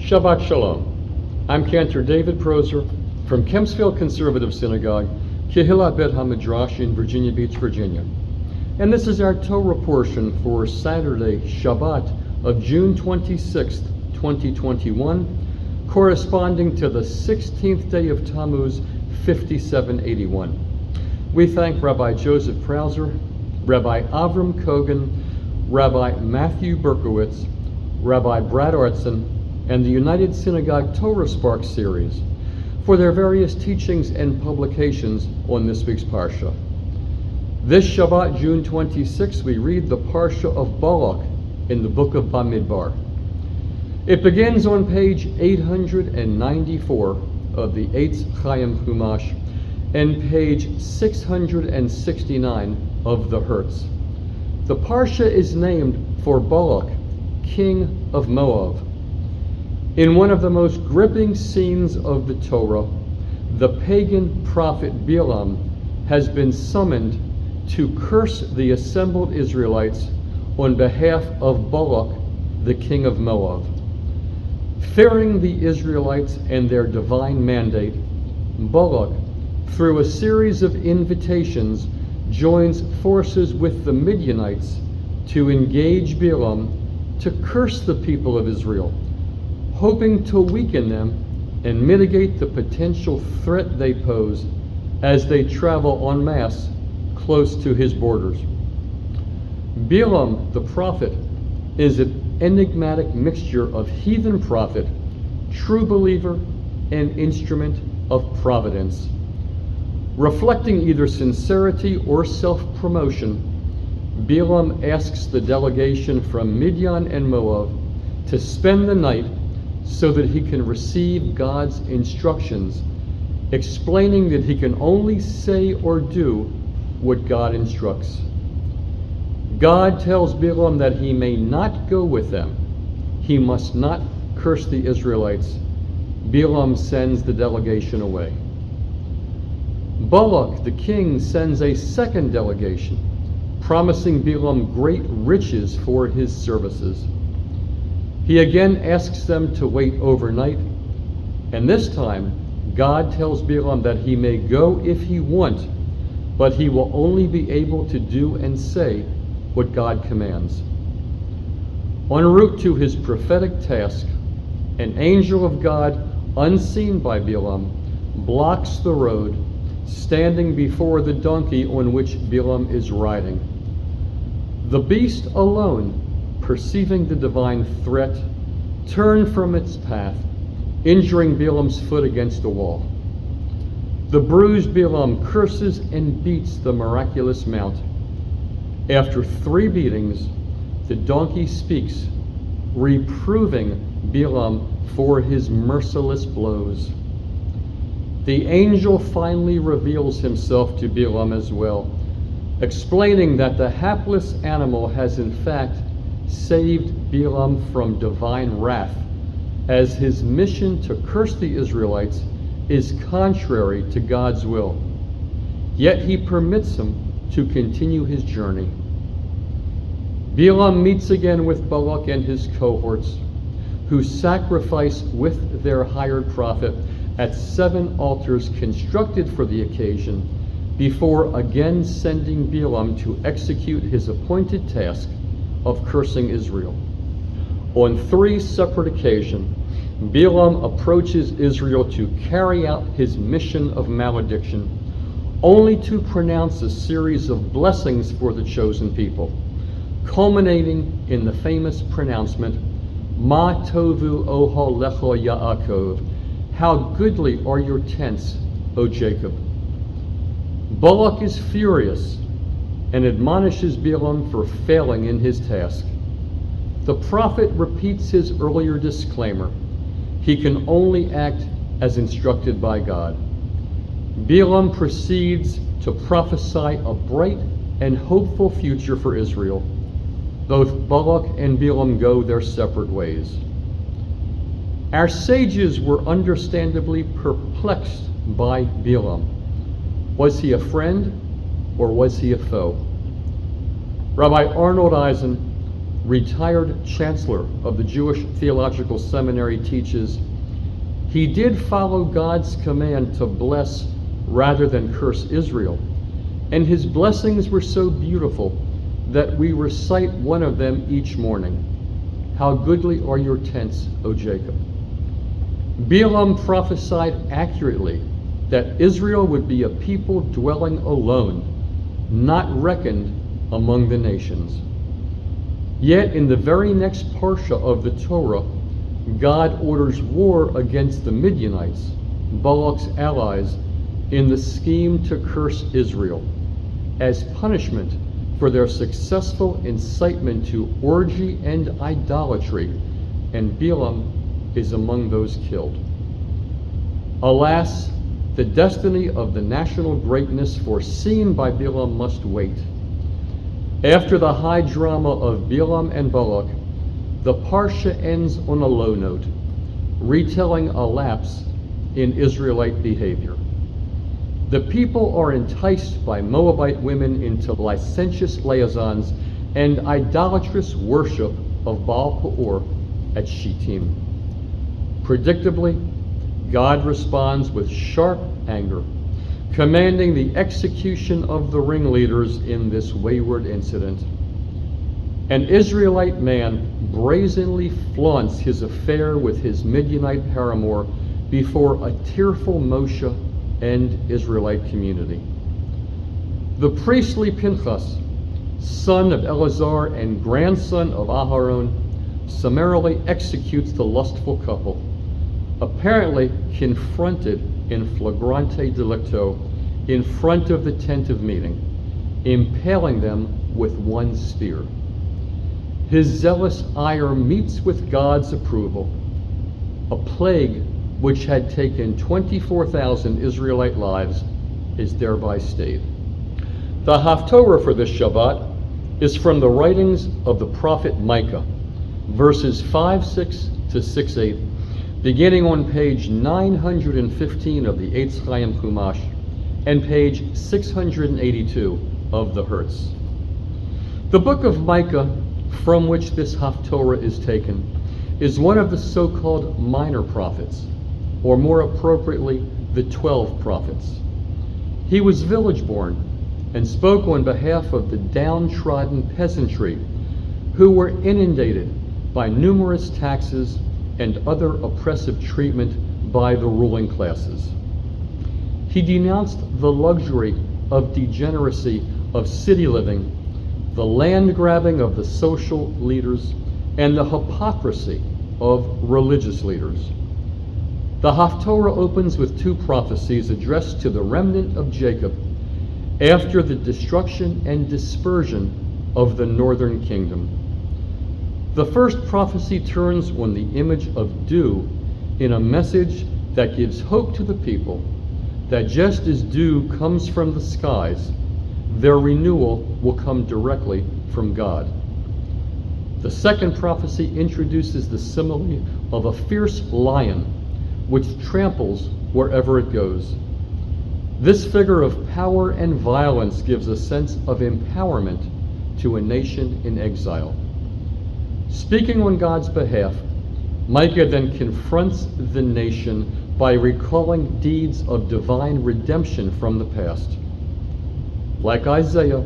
Shabbat Shalom. I'm Cantor David Proser from Kempsville Conservative Synagogue, Kehillat Bet HaMidrash in Virginia Beach, Virginia. And this is our Torah portion for Saturday, Shabbat of June 26th, 2021, corresponding to the 16th day of Tammuz, 5781. We thank Rabbi Joseph Prauser, Rabbi Avram Kogan, Rabbi Matthew Berkowitz, Rabbi Brad Artson, and the United Synagogue Torah Spark series for their various teachings and publications on this week's Parsha. This Shabbat, June 26, we read the Parsha of Balak in the book of Bamidbar. It begins on page 894 of the Eitz Chaim Chumash and page 669 of the Hertz. The Parsha is named for Balak, king of Moab. In one of the most gripping scenes of the Torah, the pagan prophet Balaam has been summoned to curse the assembled Israelites on behalf of Balak, the king of Moab. Fearing the Israelites and their divine mandate, Balak, through a series of invitations, joins forces with the Midianites to engage Balaam to curse the people of Israel, hoping to weaken them and mitigate the potential threat they pose as they travel en masse close to his borders. Balaam, the prophet, is an enigmatic mixture of heathen prophet, true believer, and instrument of providence. Reflecting either sincerity or self-promotion, Balaam asks the delegation from Midian and Moab to spend the night so that he can receive God's instructions, explaining that he can only say or do what God instructs. God tells Balaam that he may not go with them. He must not curse the Israelites. Balaam sends the delegation away. Balak, the king, sends a second delegation, promising Balaam great riches for his services. He again asks them to wait overnight, and this time God tells Balaam that he may go if he wants, but he will only be able to do and say what God commands. En route to his prophetic task, an angel of God, unseen by Balaam, blocks the road, standing before the donkey on which Balaam is riding. The beast alone, perceiving the divine threat, turned from its path, injuring Balaam's foot against a wall. The bruised Balaam curses and beats the miraculous mount. After 3 beatings, the donkey speaks, reproving Balaam for his merciless blows. The angel finally reveals himself to Balaam as well, explaining that the hapless animal has in fact saved Balaam from divine wrath, as his mission to curse the Israelites is contrary to God's will. Yet he permits him to continue his journey. Balaam meets again with Balak and his cohorts, who sacrifice with their hired prophet at 7 altars constructed for the occasion, before again sending Balaam to execute his appointed task of cursing Israel. On 3 separate occasions, Balaam approaches Israel to carry out his mission of malediction, only to pronounce a series of blessings for the chosen people, culminating in the famous pronouncement, Ma tovu ohal lecho Yaakov, how goodly are your tents, O Jacob. Balak is furious and admonishes Balaam for failing in his task. The prophet repeats his earlier disclaimer. He can only act as instructed by God. Balaam proceeds to prophesy a bright and hopeful future for Israel. Both Balak and Balaam go their separate ways. Our sages were understandably perplexed by Balaam. Was he a friend or was he a foe? Rabbi Arnold Eisen, retired chancellor of the Jewish Theological Seminary, teaches, "He did follow God's command to bless rather than curse Israel, and his blessings were so beautiful that we recite one of them each morning. How goodly are your tents, O Jacob." Balaam prophesied accurately that Israel would be a people dwelling alone, not reckoned among the nations. Yet in the very next parsha of the Torah, God orders war against the Midianites, Balak's allies, in the scheme to curse Israel, as punishment for their successful incitement to orgy and idolatry, and Balaam is among those killed. Alas, the destiny of the national greatness foreseen by Balaam must wait. After the high drama of Balaam and Balak, the Parsha ends on a low note, retelling a lapse in Israelite behavior. The people are enticed by Moabite women into licentious liaisons and idolatrous worship of Baal Peor at Shittim. Predictably, God responds with sharp anger, commanding the execution of the ringleaders in this wayward incident. An Israelite man brazenly flaunts his affair with his Midianite paramour before a tearful Moshe and Israelite community. The priestly Pinchas, son of Eleazar and grandson of Aharon, summarily executes the lustful couple, apparently confronted in flagrante delicto in front of the tent of meeting, impaling them with one spear. His zealous ire meets with God's approval. A plague which had taken 24,000 Israelite lives is thereby stayed. The Haftorah for this Shabbat is from the writings of the prophet Micah, verses 5:6 to 6:8, beginning on page 915 of the Eitz Chaim Chumash and page 682 of the Hertz. The book of Micah, from which this Haftorah is taken, is one of the so-called minor prophets, or more appropriately, the 12 prophets. He was village-born and spoke on behalf of the downtrodden peasantry who were inundated by numerous taxes and other oppressive treatment by the ruling classes. He denounced the luxury of degeneracy of city living, the land grabbing of the social leaders, and the hypocrisy of religious leaders. The Haftorah opens with two prophecies addressed to the remnant of Jacob after the destruction and dispersion of the northern kingdom. The first prophecy turns on the image of dew in a message that gives hope to the people that just as dew comes from the skies, their renewal will come directly from God. The second prophecy introduces the simile of a fierce lion which tramples wherever it goes. This figure of power and violence gives a sense of empowerment to a nation in exile. Speaking on God's behalf, Micah then confronts the nation by recalling deeds of divine redemption from the past. Like Isaiah,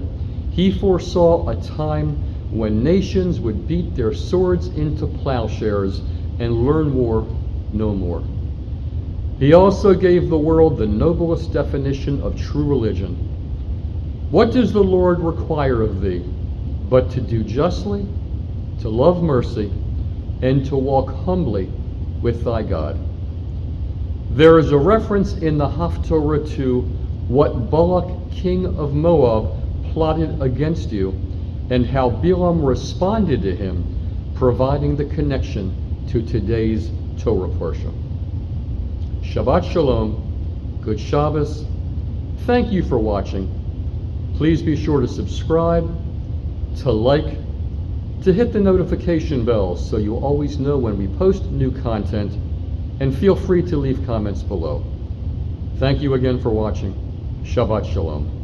he foresaw a time when nations would beat their swords into plowshares and learn war no more. He also gave the world the noblest definition of true religion. What does the Lord require of thee, but to do justly, to love mercy, and to walk humbly with thy God? There is a reference in the Haftorah to what Balak, king of Moab, plotted against you, and how Balaam responded to him, providing the connection to today's Torah portion. Shabbat Shalom, good Shabbos. Thank you for watching. Please be sure to subscribe, to like, to hit the notification bell so you always know when we post new content, and feel free to leave comments below. Thank you again for watching. Shabbat Shalom.